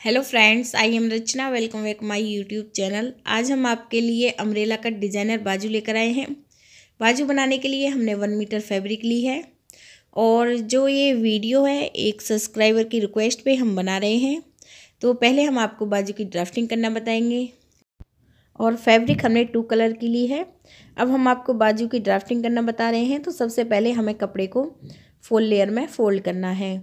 Hello friends, I am Rachna. Welcome back my YouTube channel. आज हम आपके लिए अम्ब्रेला कट डिज़ाइनर बाजू लेकर आए हैं। बाजू बनाने के लिए हमने 1 मीटर फैब्रिक ली है और जो ये वीडियो है एक सब्सक्राइबर की रिक्वेस्ट पे हम बना रहे हैं। तो पहले हम आपको बाजू की ड्राफ्टिंग करना बताएंगे और फैब्रिक हमने 2 कलर की ली है। अब हम आपको बाजू की ड्राफ्टिंग करना बता रहे हैं। तो सबसे पहले हमें कपड़े को फुल लेयर में फ़ोल्ड करना है।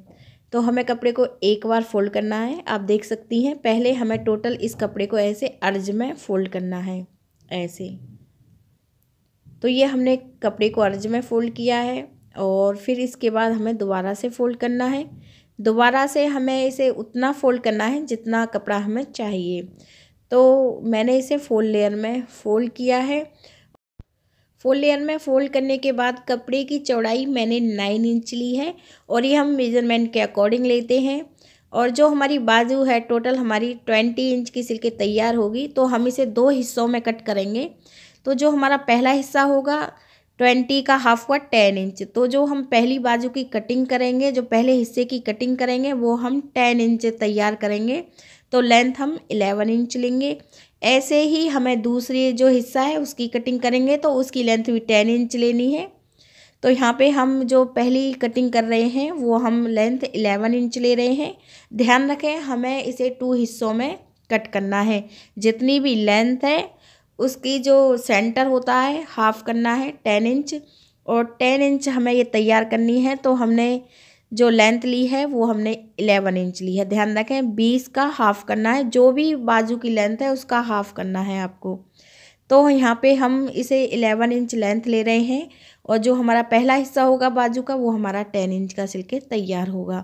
तो हमें कपड़े को एक बार फ़ोल्ड करना है। आप देख सकती हैं, पहले हमें टोटल इस कपड़े को ऐसे अर्ज में फ़ोल्ड करना है, ऐसे। तो ये हमने कपड़े को अर्ज में फ़ोल्ड किया है और फिर इसके बाद हमें दोबारा से फ़ोल्ड करना है। दोबारा से हमें इसे उतना फ़ोल्ड करना है जितना कपड़ा हमें चाहिए। तो मैंने इसे फुल लेयर में फ़ोल्ड किया है। फुल लेयर में फ़ोल्ड करने के बाद कपड़े की चौड़ाई मैंने 9 इंच ली है और ये हम मेज़रमेंट के अकॉर्डिंग लेते हैं। और जो हमारी बाजू है टोटल हमारी 20 इंच की सिल के तैयार होगी। तो हम इसे 2 हिस्सों में कट करेंगे। तो जो हमारा पहला हिस्सा होगा 20 का हाफ हुआ 10 इंच। तो जो हम पहली बाजू की कटिंग करेंगे, जो पहले हिस्से की कटिंग करेंगे वो हम 10 इंच तैयार करेंगे। तो लेंथ हम 11 इंच लेंगे। ऐसे ही हमें दूसरी जो हिस्सा है उसकी कटिंग करेंगे तो उसकी लेंथ भी 10 इंच लेनी है। तो यहाँ पे हम जो पहली कटिंग कर रहे हैं वो हम लेंथ 11 इंच ले रहे हैं। ध्यान रखें, हमें इसे 2 हिस्सों में कट करना है। जितनी भी लेंथ है उसकी जो सेंटर होता है हाफ करना है 10 इंच और 10 इंच हमें ये तैयार करनी है। तो हमने जो लेंथ ली है वो हमने 11 इंच ली है। ध्यान रखें, 20 का हाफ करना है। जो भी बाजू की लेंथ है उसका हाफ करना है आपको। तो यहाँ पे हम इसे 11 इंच लेंथ ले रहे हैं और जो हमारा पहला हिस्सा होगा बाजू का वो हमारा 10 इंच का सिल के तैयार होगा।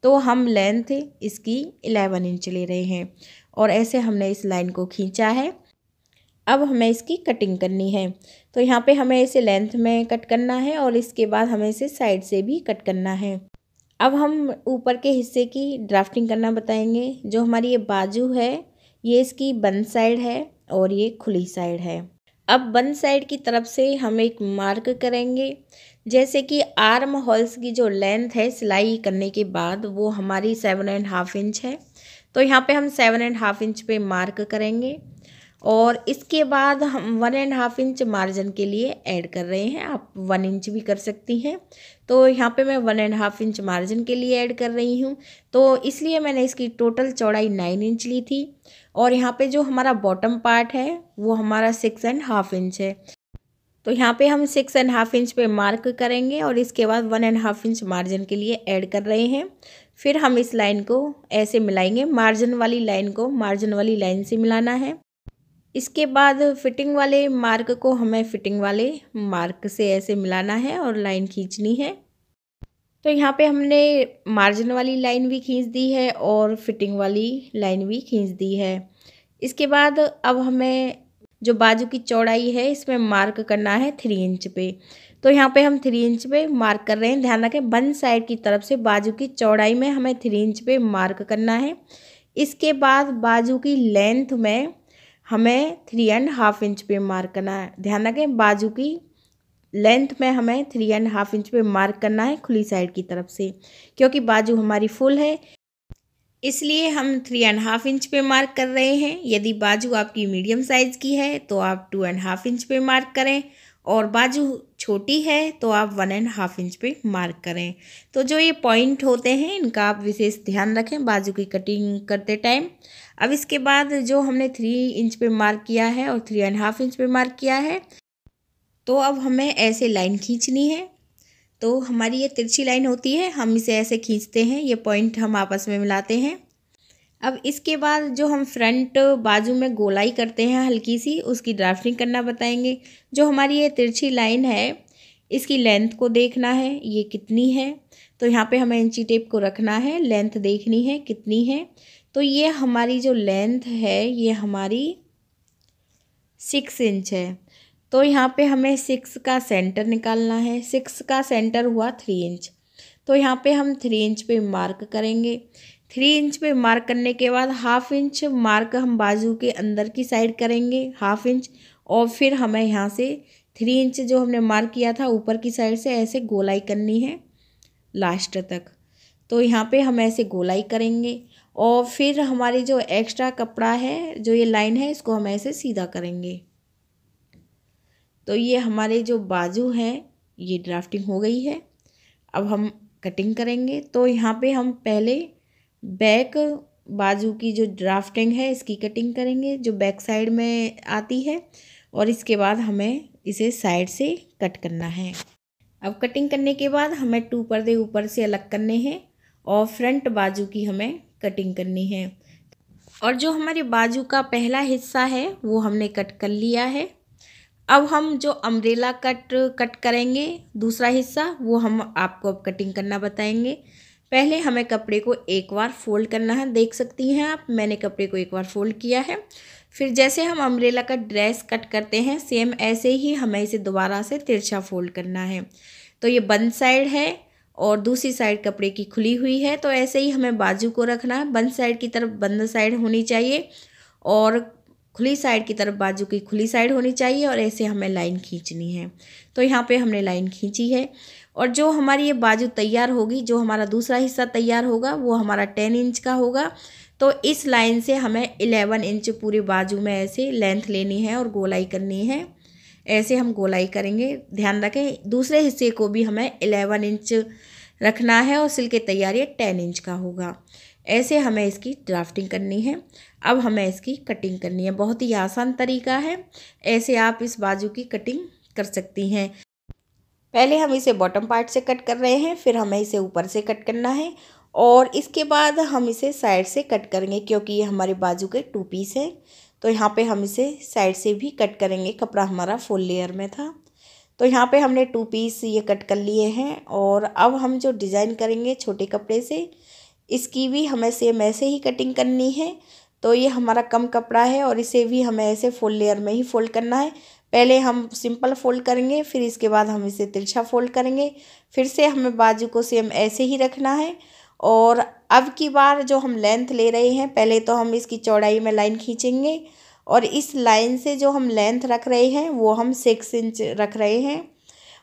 तो हम लेंथ इसकी 11 इंच ले रहे हैं और ऐसे हमने इस लाइन को खींचा है। अब हमें इसकी कटिंग करनी है। तो यहाँ पे हमें इसे लेंथ में कट करना है और इसके बाद हमें इसे साइड से भी कट करना है। अब हम ऊपर के हिस्से की ड्राफ्टिंग करना बताएंगे। जो हमारी ये बाजू है ये इसकी बंद साइड है और ये खुली साइड है। अब बंद साइड की तरफ से हम एक मार्क करेंगे। जैसे कि आर्म होल्स की जो लेंथ है सिलाई करने के बाद वो हमारी 7.5 इंच है। तो यहाँ पे हम 7.5 इंच पे मार्क करेंगे और इसके बाद हम 1.5 इंच मार्जिन के लिए ऐड कर रहे हैं। आप 1 इंच भी कर सकती हैं। तो यहाँ पे मैं 1.5 इंच मार्जिन के लिए ऐड कर रही हूँ। तो इसलिए मैंने इसकी टोटल चौड़ाई 9 इंच ली थी और यहाँ पे जो हमारा बॉटम पार्ट है वो हमारा 6.5 इंच है। तो यहाँ पे हम 6.5 इंच पे मार्क करेंगे और इसके बाद 1.5 इंच मार्जिन के लिए ऐड कर रहे हैं। फिर हम इस लाइन को ऐसे मिलाएंगे। मार्जिन वाली लाइन को मार्जिन वाली लाइन से मिलाना है। इसके बाद फिटिंग वाले मार्क को हमें फिटिंग वाले मार्क से ऐसे मिलाना है और लाइन खींचनी है। तो यहाँ पे हमने मार्जिन वाली लाइन भी खींच दी है और फिटिंग वाली लाइन भी खींच दी है। इसके बाद अब हमें जो बाजू की चौड़ाई है इसमें मार्क करना है 3 इंच पे। तो यहाँ पे हम 3 इंच पे मार्क कर रहे हैं। ध्यान रखें, बंद साइड की तरफ से बाजू की चौड़ाई में हमें 3 इंच पे मार्क करना है। इसके बाद बाजू की लेंथ में हमें 3.5 इंच पे मार्क करना है। ध्यान रखें, बाजू की लेंथ में हमें 3.5 इंच पे मार्क करना है खुली साइड की तरफ से। क्योंकि बाजू हमारी फुल है इसलिए हम 3.5 इंच पे मार्क कर रहे हैं। यदि बाजू आपकी मीडियम साइज़ की है तो आप 2.5 इंच पे मार्क करें और बाजू छोटी है तो आप 1.5 इंच पे मार्क करें। तो जो ये पॉइंट होते हैं इनका आप विशेष ध्यान रखें बाजू की कटिंग करते टाइम। अब इसके बाद जो हमने 3 इंच पे मार्क किया है और 3.5 इंच पे मार्क किया है तो अब हमें ऐसे लाइन खींचनी है। तो हमारी ये तिरछी लाइन होती है, हम इसे ऐसे खींचते हैं। ये पॉइंट हम आपस में मिलाते हैं। अब इसके बाद जो हम फ्रंट बाजू में गोलाई करते हैं हल्की सी, उसकी ड्राफ्टिंग करना बताएंगे। जो हमारी ये तिरछी लाइन है इसकी लेंथ को देखना है ये कितनी है। तो यहाँ पे हमें इंची टेप को रखना है, लेंथ देखनी है कितनी है। तो ये हमारी जो लेंथ है ये हमारी 6 इंच है। तो यहाँ पे हमें 6 का सेंटर निकालना है। 6 का सेंटर हुआ 3 इंच। तो यहाँ पे हम 3 इंच पे मार्क करेंगे। 3 इंच पे मार्क करने के बाद हाफ इंच मार्क हम बाजू के अंदर की साइड करेंगे, हाफ इंच। और फिर हमें यहाँ से 3 इंच जो हमने मार्क किया था ऊपर की साइड से ऐसे गोलाई करनी है लास्ट तक। तो यहाँ पे हम ऐसे गोलाई करेंगे और फिर हमारी जो एक्स्ट्रा कपड़ा है, जो ये लाइन है, इसको हम ऐसे सीधा करेंगे। तो ये हमारे जो बाजू हैं ये ड्राफ्टिंग हो गई है। अब हम कटिंग करेंगे। तो यहाँ पे हम पहले बैक बाजू की जो ड्राफ्टिंग है इसकी कटिंग करेंगे, जो बैक साइड में आती है, और इसके बाद हमें इसे साइड से कट करना है। अब कटिंग करने के बाद हमें 2 पर्दे ऊपर से अलग करने हैं और फ्रंट बाजू की हमें कटिंग करनी है। और जो हमारे बाजू का पहला हिस्सा है वो हमने कट कर लिया है। अब हम जो अम्ब्रेला कट करेंगे दूसरा हिस्सा, वो हम आपको अब कटिंग करना बताएंगे। पहले हमें कपड़े को एक बार फोल्ड करना है। देख सकती हैं आप, मैंने कपड़े को एक बार फोल्ड किया है। फिर जैसे हम अम्ब्रेला का ड्रेस कट करते हैं सेम ऐसे ही हमें इसे दोबारा से तिरछा फोल्ड करना है। तो ये बंद साइड है और दूसरी साइड कपड़े की खुली हुई है। तो ऐसे ही हमें बाजू को रखना है। बंद साइड की तरफ बंद साइड होनी चाहिए और खुली साइड की तरफ बाजू की खुली साइड होनी चाहिए, और ऐसे हमें लाइन खींचनी है। तो यहाँ पे हमने लाइन खींची है। और जो हमारी ये बाजू तैयार होगी, जो हमारा दूसरा हिस्सा तैयार होगा वो हमारा 10 इंच का होगा। तो इस लाइन से हमें 11 इंच पूरे बाजू में ऐसे लेंथ लेनी है और गोलाई करनी है। ऐसे हम गोलाई करेंगे। ध्यान रखें दूसरे हिस्से को भी हमें 11 इंच रखना है और सिल के तैयार ये 10 इंच का होगा। ऐसे हमें इसकी ड्राफ्टिंग करनी है। अब हमें इसकी कटिंग करनी है। बहुत ही आसान तरीका है, ऐसे आप इस बाजू की कटिंग कर सकती हैं। पहले हम इसे बॉटम पार्ट से कट कर रहे हैं, फिर हमें इसे ऊपर से कट करना है और इसके बाद हम इसे साइड से कट करेंगे, क्योंकि ये हमारे बाजू के 2 पीस हैं। तो यहाँ पे हम इसे साइड से भी कट करेंगे। कपड़ा हमारा फुल लेयर में था। तो यहाँ पे हमने 2 पीस ये कट कर लिए हैं। और अब हम जो डिज़ाइन करेंगे छोटे कपड़े से, इसकी भी हमें सेम ऐसे ही कटिंग करनी है। तो ये हमारा कम कपड़ा है और इसे भी हमें ऐसे फुल लेयर में ही फोल्ड करना है। पहले हम सिंपल फोल्ड करेंगे, फिर इसके बाद हम इसे तिरछा फोल्ड करेंगे। फिर से हमें बाजू को सेम ऐसे ही रखना है। और अब की बार जो हम लेंथ ले रहे हैं, पहले तो हम इसकी चौड़ाई में लाइन खींचेंगे और इस लाइन से जो हम लेंथ रख रहे हैं वो हम 6 इंच रख रहे हैं।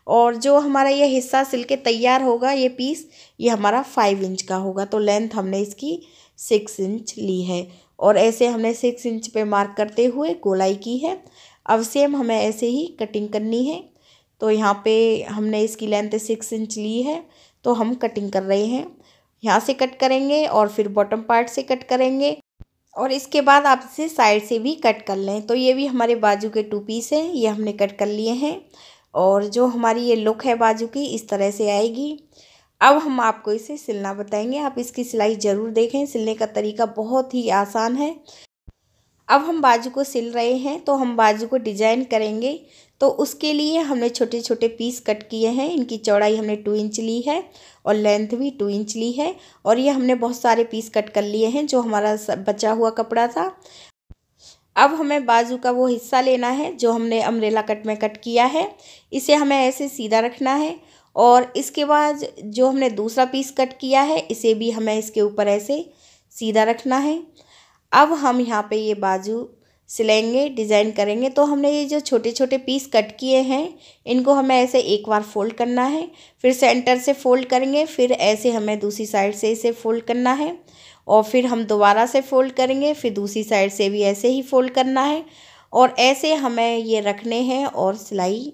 और जो हमारा ये हिस्सा सिल के तैयार होगा, ये पीस, ये हमारा 5 इंच का होगा। तो लेंथ हमने इसकी 6 इंच ली है और ऐसे हमने 6 इंच पे मार्क करते हुए गोलाई की है। अब सेम हमें ऐसे ही कटिंग करनी है। तो यहाँ पे हमने इसकी लेंथ 6 इंच ली है, तो हम कटिंग कर रहे हैं। यहाँ से कट करेंगे और फिर बॉटम पार्ट से कट करेंगे और इसके बाद आप इसे साइड से भी कट कर लें। तो ये भी हमारे बाजू के 2 पीस हैं, ये हमने कट कर लिए हैं। और जो हमारी ये लुक है बाजू की, इस तरह से आएगी। अब हम आपको इसे सिलना बताएंगे। आप इसकी सिलाई ज़रूर देखें, सिलने का तरीका बहुत ही आसान है। अब हम बाजू को सिल रहे हैं। तो हम बाजू को डिजाइन करेंगे, तो उसके लिए हमने छोटे छोटे पीस कट किए हैं। इनकी चौड़ाई हमने 2 इंच ली है और लेंथ भी 2 इंच ली है। और ये हमने बहुत सारे पीस कट कर लिए हैं जो हमारा बचा हुआ कपड़ा था। अब हमें बाजू का वो हिस्सा लेना है जो हमने अम्ब्रेला कट में कट किया है। इसे हमें ऐसे सीधा रखना है और इसके बाद जो हमने दूसरा पीस कट किया है, इसे भी हमें इसके ऊपर ऐसे सीधा रखना है। अब हम यहाँ पे ये बाजू सिलेंगे, डिज़ाइन करेंगे। तो हमने ये जो छोटे छोटे पीस कट किए हैं, इनको हमें ऐसे एक बार फोल्ड करना है, फिर सेंटर से फोल्ड करेंगे, फिर ऐसे हमें दूसरी साइड से इसे फोल्ड करना है और फिर हम दोबारा से फोल्ड करेंगे, फिर दूसरी साइड से भी ऐसे ही फोल्ड करना है। और ऐसे हमें ये रखने हैं और सिलाई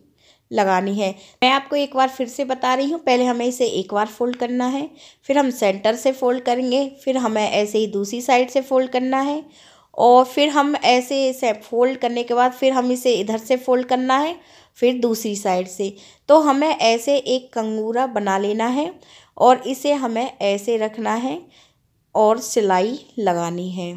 लगानी है। मैं आपको एक बार फिर से बता रही हूँ। पहले हमें इसे एक बार फोल्ड करना है, फिर हम सेंटर से फोल्ड करेंगे, फिर हमें ऐसे ही दूसरी साइड से फोल्ड करना है और फिर हम ऐसे फोल्ड करने के बाद फिर हम इसे इधर से फोल्ड करना है, फिर दूसरी साइड से। तो हमें ऐसे एक कंगूरा बना लेना है और इसे हमें ऐसे रखना है और सिलाई लगानी है।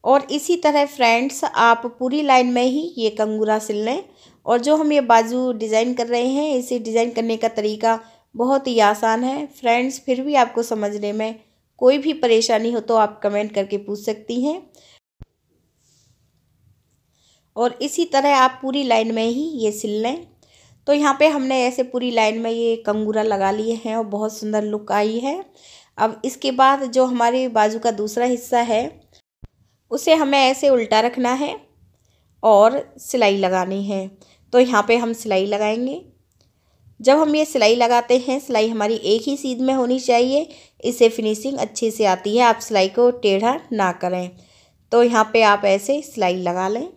और इसी तरह फ्रेंड्स आप पूरी लाइन में ही ये कंगूरा सिल लें। और जो हम ये बाजू डिज़ाइन कर रहे हैं, इसे डिज़ाइन करने का तरीका बहुत ही आसान है फ्रेंड्स। फिर भी आपको समझने में कोई भी परेशानी हो तो आप कमेंट करके पूछ सकती हैं। और इसी तरह आप पूरी लाइन में ही ये सिल लें। तो यहाँ पे हमने ऐसे पूरी लाइन में ये कंगूरा लगा लिए हैं और बहुत सुंदर लुक आई है। अब इसके बाद जो हमारे बाजू का दूसरा हिस्सा है, उसे हमें ऐसे उल्टा रखना है और सिलाई लगानी है। तो यहाँ पे हम सिलाई लगाएंगे। जब हम ये सिलाई लगाते हैं, सिलाई हमारी एक ही सीध में होनी चाहिए। इससे फिनिशिंग अच्छे से आती है। आप सिलाई को टेढ़ा ना करें। तो यहाँ पे आप ऐसे सिलाई लगा लें।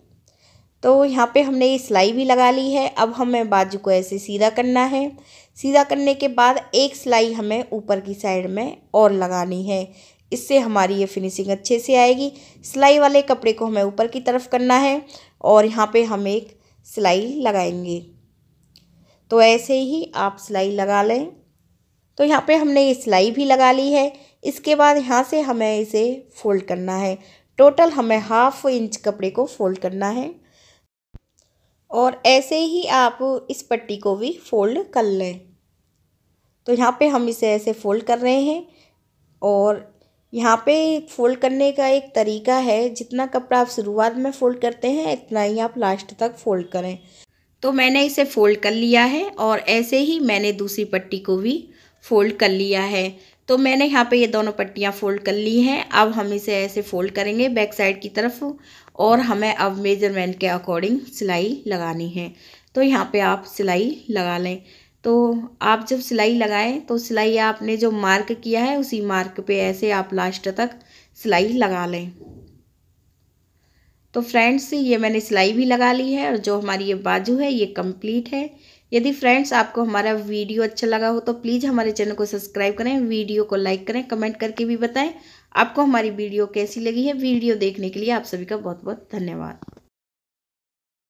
तो यहाँ पे हमने ये सिलाई भी लगा ली है। अब हमें बाजू को ऐसे सीधा करना है। सीधा करने के बाद एक सिलाई हमें ऊपर की साइड में और लगानी है। इससे हमारी ये फिनिशिंग अच्छे से आएगी। सिलाई वाले कपड़े को हमें ऊपर की तरफ करना है और यहाँ पे हम एक सिलाई लगाएंगे। तो ऐसे ही आप सिलाई लगा लें। तो यहाँ पे हमने ये सिलाई भी लगा ली है। इसके बाद यहाँ से हमें इसे फोल्ड करना है। टोटल हमें 1/2 इंच कपड़े को फोल्ड करना है और ऐसे ही आप इस पट्टी को भी फोल्ड कर लें। तो यहाँ पे हम इसे ऐसे फोल्ड कर रहे हैं और यहाँ पे फोल्ड करने का एक तरीका है, जितना कपड़ा आप शुरुआत में फ़ोल्ड करते हैं इतना ही आप लास्ट तक फ़ोल्ड करें। तो मैंने इसे फ़ोल्ड कर लिया है और ऐसे ही मैंने दूसरी पट्टी को भी फ़ोल्ड कर लिया है। तो मैंने यहाँ पे ये दोनों पट्टियाँ फ़ोल्ड कर ली हैं। अब हम इसे ऐसे फ़ोल्ड करेंगे बैक साइड की तरफ और हमें अब मेजरमेंट के अकॉर्डिंग सिलाई लगानी है। तो यहाँ पे आप सिलाई लगा लें। तो आप जब सिलाई लगाएं तो सिलाई आपने जो मार्क किया है उसी मार्क पे ऐसे आप लास्ट तक सिलाई लगा लें। तो फ्रेंड्स ये मैंने सिलाई भी लगा ली है और जो हमारी ये बाजू है ये कंप्लीट है। यदि फ्रेंड्स आपको हमारा वीडियो अच्छा लगा हो तो प्लीज़ हमारे चैनल को सब्सक्राइब करें, वीडियो को लाइक करें, कमेंट करके भी बताएं आपको हमारी वीडियो कैसी लगी है। वीडियो देखने के लिए आप सभी का बहुत बहुत धन्यवाद।